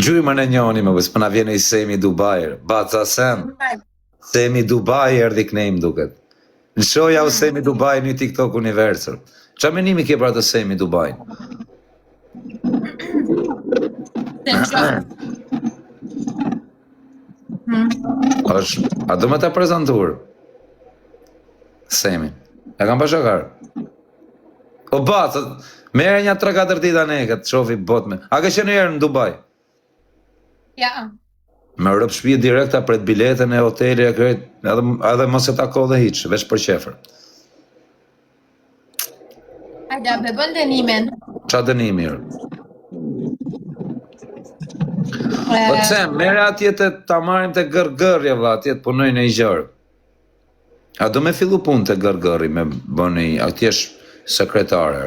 Gjymën e njoni më bësë, përna vjene i Semi Dubajer. Baca sen. Semi Dubai erdi knejmë duket. Në shoja u Semi Dubai një TikTok universal. Qa menimi ke pra të Semi Dubai? A do me ta prezentur? Semi. E kam pashakar. O batë, mere një 3-4 dita ne, këtë shofi bot me. A ke qenë njerë në Dubai? Ja. Me rëp shpije direkta për biletën e hoteli e krejt, edhe mos e tako dhe hiq, veç për qefer. Ajda, bebën dënimin. Qa dënimi mirë? Po të sem, mere atjetë ta marim të gërgërje, vla, atjetë punoj në i gjërë. A do me fillu pun të gërgëri me bëni, atjesh sekretare?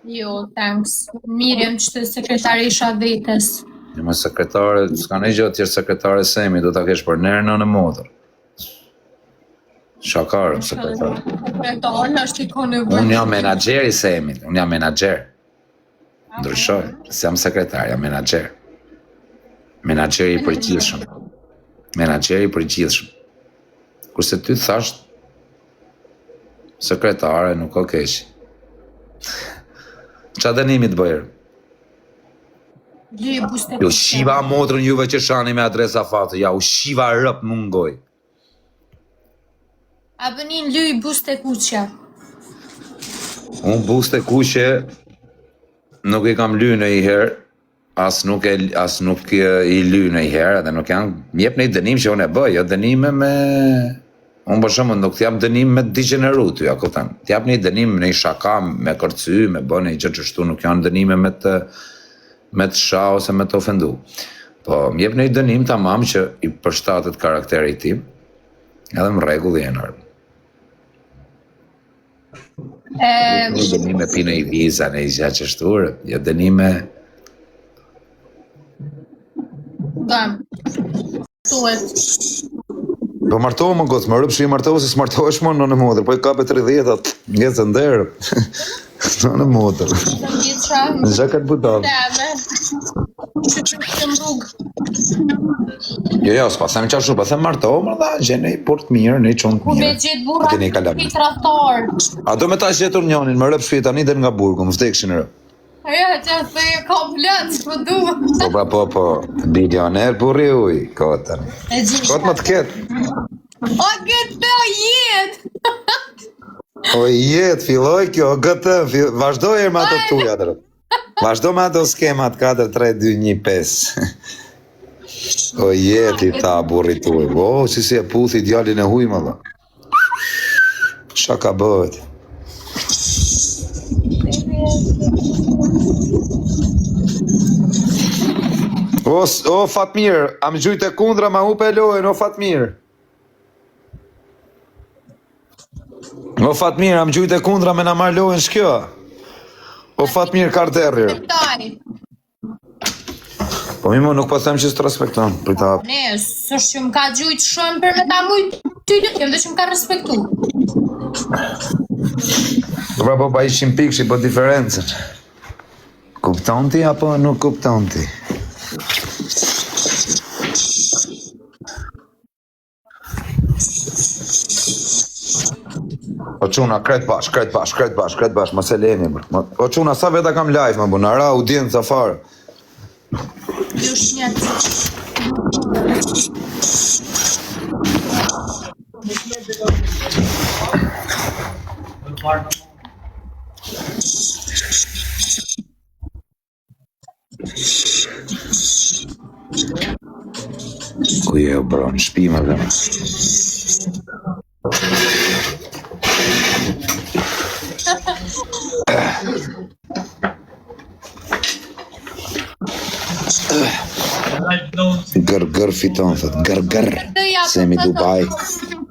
Jo, thanks. Mirëm që të sekretari isha vetës. Një me sekretare, s'ka në gjë atjesh sekretare Semi, do t'a kesh për nërë në motër. Shakarë, sekretare. Sekretare është i kone vërë. Unë jam menageri Semi, unë jam menagjer. Ndryshoj, se jam sekretar, jam menagjer. Menageri i përgjithshëm. Menageri i përgjithshëm. Kurse ty thasht, sekretare nuk o keqë. Qa dënimi të bëjrë? Jo, shiva motrën juve që shani me adresa fatë, ja, u shiva rëp mungoj. A bënin lyj buste kuqe. Unë buste kuqe nuk i kam lyj në i herë, as nuk i lyj në i herë, dhe nuk janë, njep në i dënim që unë e bëj, jo dënime me... Unë për shumë nuk t'jap dënim me degeneru ty, ja këtan. T'jap një dënim në i shaka, me kërcy, me bënë i gjë që shtu, nuk janë dënime me të sha ose me të ofendu. Po, m'jep në i dënim të mamë që i përshtatët karakteri tim, edhe më regull jenër. Një dënime pine i viza, në i gjë që shturë, jo dënime... Gam, tuet. Po martohë më gocë, më rëpë shi martohë, se s'martohë është më në modër, po i kape 30-at, ngecë ndërë, në modër. Në gjakat budav. Jo, s'pa them qashu, pa them martohë, më da, gjene i port mirë, në i qonë të mirë. Ku me gjithë burra i traktor. A do me ta gjetur njonin, më rëpë shi tani dhe nga burgu, më vdekshin rëpë. Ja, që të e ka plët, po du. Po, bilioner burri uj, kotër. Kotë më të ketë. O, këtë të jetë. O jetë, filloj kjo, gëtë, vazhdoj e më ato tuja dërë. Vazhdo me ato skemat 4, 3, 2, 1, 5. O jetë i ta burri tuj. O, si e puthi djallin e huj më dhe. Shaka bëhet. O Fatmir, am gjujt e kundra ma hupe e lojën, o Fatmir. O Fatmir, am gjujt e kundra me na marrë lojën shkjo. O Fatmir Karterir. Po mimo nuk po them që s'të respekton. Ne, së që më ka gjujt shumë për me ta mujt ty të jem dhe që më ka respektu. Dobra po pa ishim pikshi po diferencën. Kupton ti apo nuk kupton ti? O quna, kret bash, ma se leni, bërë. O quna, sa veta kam live, ma bu, në ra audiencë farë. Jush një Ku je o bro, në shpi më dhe. Gërgër fiton, thët, gërgër, Semi Dubai.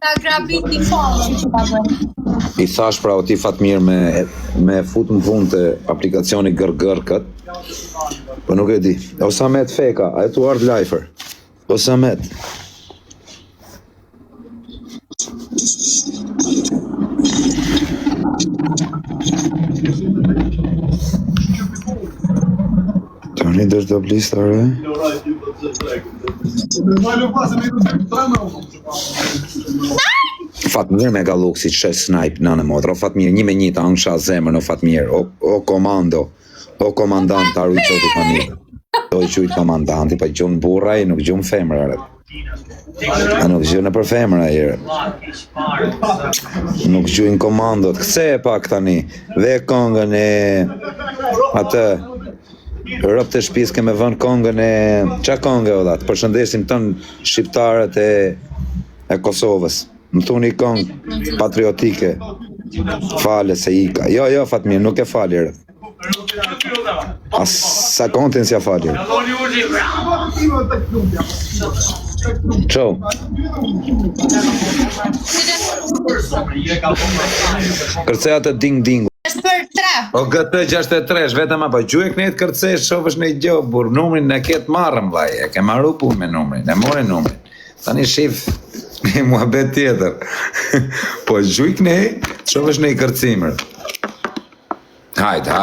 Ta grabit i falën. I thash pra o ti Fatmir me fut në punë të aplikacioni gërgër këtë, po nuk e di. O Samet Feka, a e tu ardh lajfer. O Samet. Mi dësh do blista, re? Fatmir me galuk si që snipe në motra, o Fatmir, 1-1 të angsha zemër në Fatmir, o komando, o komandant të arru i qoti Fatmir. Do i qujt komandanti, pa gjumë burra i nuk gjumë femra, re. A nuk gjumë në për femra, i re. Nuk gjumë komandot, këse e pak tani, dhe kongën e atë, rëp të shpis keme vën kongën e... Qa kongë o datë? Përshëndesim tënë shqiptarët e Kosovës. Më thuni kongë patriotike. Fale se ika. Jo, Fatmir, nuk e falir. As sa kontin si a falir. Qo? Kërceja të ding-ding. Për 3. O gëtë 63, vetëm apo gjuhe kënejt kërcesh, shofësh në i gjohë, burë, numrin në ketë marrëm, vaj, e ke marru pun me numrin, e more numrin. Tani shif, një muhabet tjetër. Po gjuhe kënejt, shofësh në i kërcimër. Hajde.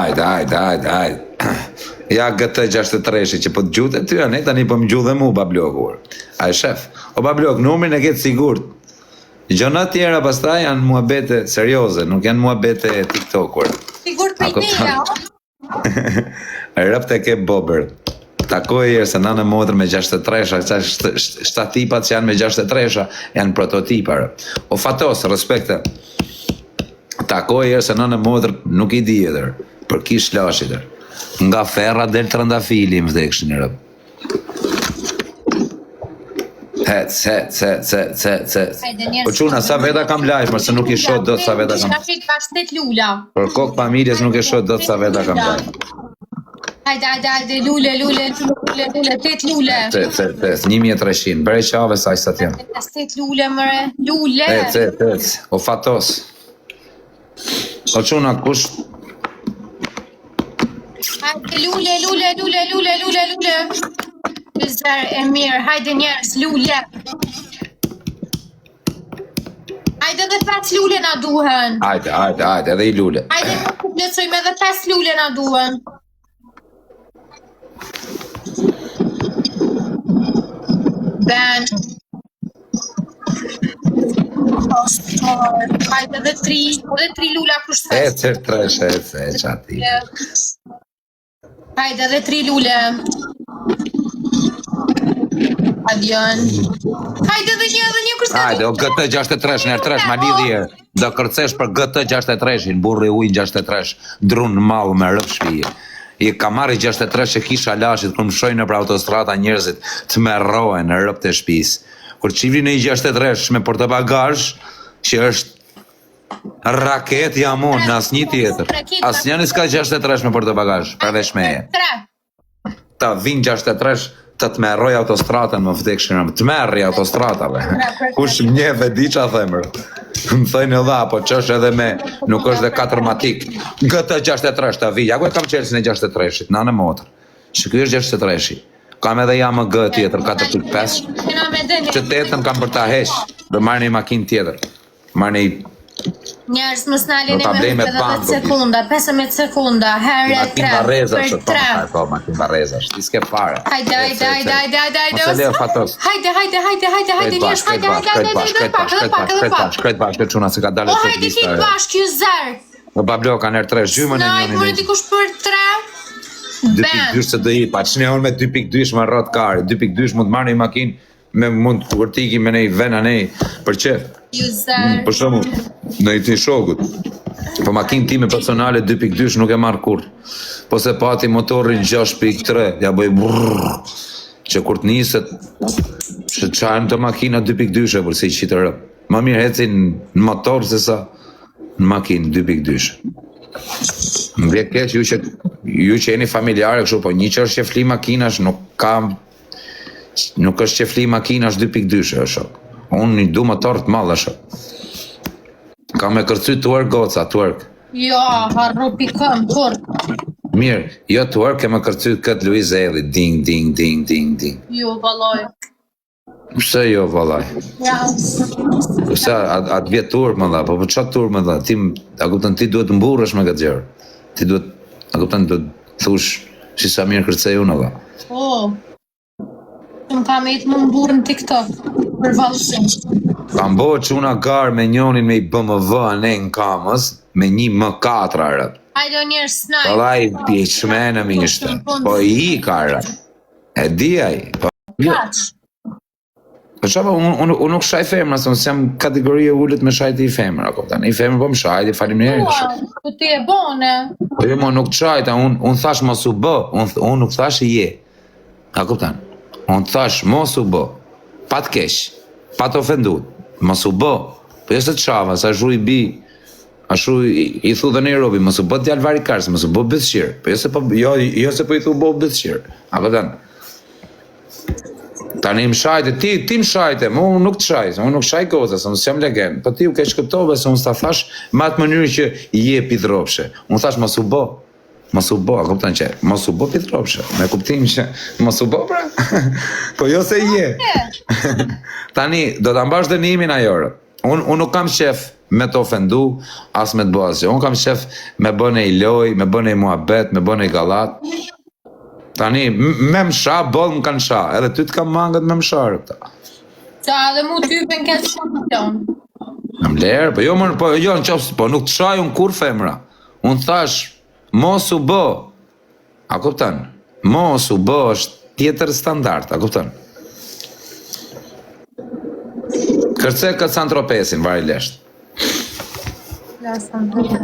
Ja gëtë 63, që po të gjuhët e ty, ne tani po më gjuhë dhe mu, bablokur. A e shef, o bablok, numrin e ketë sigurt. Gjona tjera pastaj janë muhabete serioze, nuk janë muhabete TikTokur. Sigur të ideja. Rëp të ke bober. Takoj e se nanë modrë me 63-sha, 7 tipat që janë me 63-sha, janë prototipar. O fatos, respekte. Takoj e se nanë modrë nuk i di edher, për kish lashitër. Nga ferra del të rëndafili më vdekshin e rëp. Hec. Po quna, sa veta kam live, mërse nuk i shot do të sa veta kam... Për kokë familjes nuk i shot do të sa veta kam live. Hajde, lule, 8 lule. 1300, bere qave sa i sa tjenë. 8 lule, mëre, lule. Hec, o fatos. O quna, kush... Hajde, lule. Lëzër e mirë, hajde njerës, lule. Hajde dhe 5 lule na duhen. Hajde, edhe i lule. Hajde më të plësojme edhe 5 lule na duhen. Ben. Hajde dhe 3 lula kushtë. E qati. Hajde dhe 3 lule. Adion. Hajde dhe një kërse. Hajde, o GT 63, nërë 3, ma lidhi e. Do kërcesh për GT 63, burri ujnë 63, drunë malë me rëpë shpije. I ka marri 63 që kisha lashit, kërë më shojnë për autostrata njerëzit të merrohen në rëpë të shpis. Kur qivri në i 63 me portobagazh, që është raket jamon në asë një tjetër. Asë njëni s'ka 63 me portobagazh, përveç meje. Ta vinë 63, të merroj autostratën më vdekshin, të merri autostratave. Kush mjeve di qa themër. Më thëjnë edhe, po që është edhe me, nuk është dhe 4 matik. Gëtë 63 të vi, ja ku e kam qelsin e 63-shit, në motër. Që kjo është 63-shi. Kam edhe ja më gë tjetër, 4.5. Që të etën kam për ta hesh, dhe marrë një makin tjetër. Marrë një... Njerës më snalin e me 15 sekunda, 15 sekunda, herë 3, për 3. Makin Barreza, ti s'ke fare. Hajde, Mos e leo fatos. Hajde, njerës, Shkret bashkë, këtë quna se ka dalë o hajde kitë bashkë, ju zërë. O babloka nërë 3, gjymën e Snajt, mërë dikush për 3. 2.2 se dhe i, pa që ne onë me 2.2 më rrët kari, 2.2 mund marrë një makin, me mund të kërtiki me nej vena nej, për qef. Për shumë, në i të shokut. Po makin time personale 2.2 nuk e marrë kur. Po se pati motorin 6.3, ja bëj brrrr, që kur të niset, që qajnë të makina 2.2 për si qitë rëp. Ma mirë hecin në motor se sa në makin 2.2. Më vje keq, ju që jeni familjare kështu, po një që është qefli makinash, nuk është qefli makinash 2.2 është. Unë një du motor të malë është. Ka me kërcy twerk goca, twerk. Jo, harru pikëm, kur. Mirë, jo twerk e me kërcy këtë Luiz Eli, ding, ding, ding, ding, ding. Jo, valoj. Pse jo, valaj? Ja. Pse, atë vjetë turp më dha, po për qatë turp më dha? A kuptën ti duhet mburësh me këtë gjërë. Ti duhet, a kuptën duhet thush, Shi sa mirë kërcej unë edhe. Po. Unë kam e të më mburë në TikTok. Për valëshim. Kam bo që una garë me njonin me i BMW ne në kamës, me një M4 arët. Hajde o njerë snaj. Pëllaj pjeqmene mi ishte. Po i ka arët. E di aj. Kaq. Po qaba, unë nuk shaj femra, se unë jam kategorie ullet me shajti i femra. I femra po më shajti, falim njerë. Po ti e bone. Po jo, mo nuk qajta, unë thash mos u bë, unë nuk thash i je. A kuptan? Unë thash mos u bë, pa të kesh, pa të ofendu, mos u bë. Po jo se të qava, sa shu i bi, ashu i thu dhe Nairobi, mos u bë t'jallë varikarës, mos u bë bëthshirë. Po jo se po i thu bë bëthshirë. A kuptan? Tani më shajte, ti më shajte, unë nuk të shajte, unë nuk shaj goza, se unë s'jam legend, po ti u ke shkëptove, se unë s'ta thash ma të mënyrë që je pidhropshe. Unë thash mos u bo, a kuptan që, mos u bo pidhropshe, me kuptim që mos u bo, pra, po jo se je. Tani, do të mbash dënimin ajorë, unë nuk kam qef me të ofendu, as me të bo asgjë, unë kam qef me bëne i loj, me bëne i muhabet, me bëne i galat. Tani, me më sha, bollë më kanë sha, edhe ty të kam mangët me më sharë këta. Qa edhe mu typen këtë shumë. Në më lerë, po jo në qofës, po nuk të shaj unë kur femra. Unë thash, mos u bë. A kuptan? Mos u bë është tjetër standart, a kuptan? Kërce këtë Saint-Tropesin, vari lesht. La Saint-Tropez.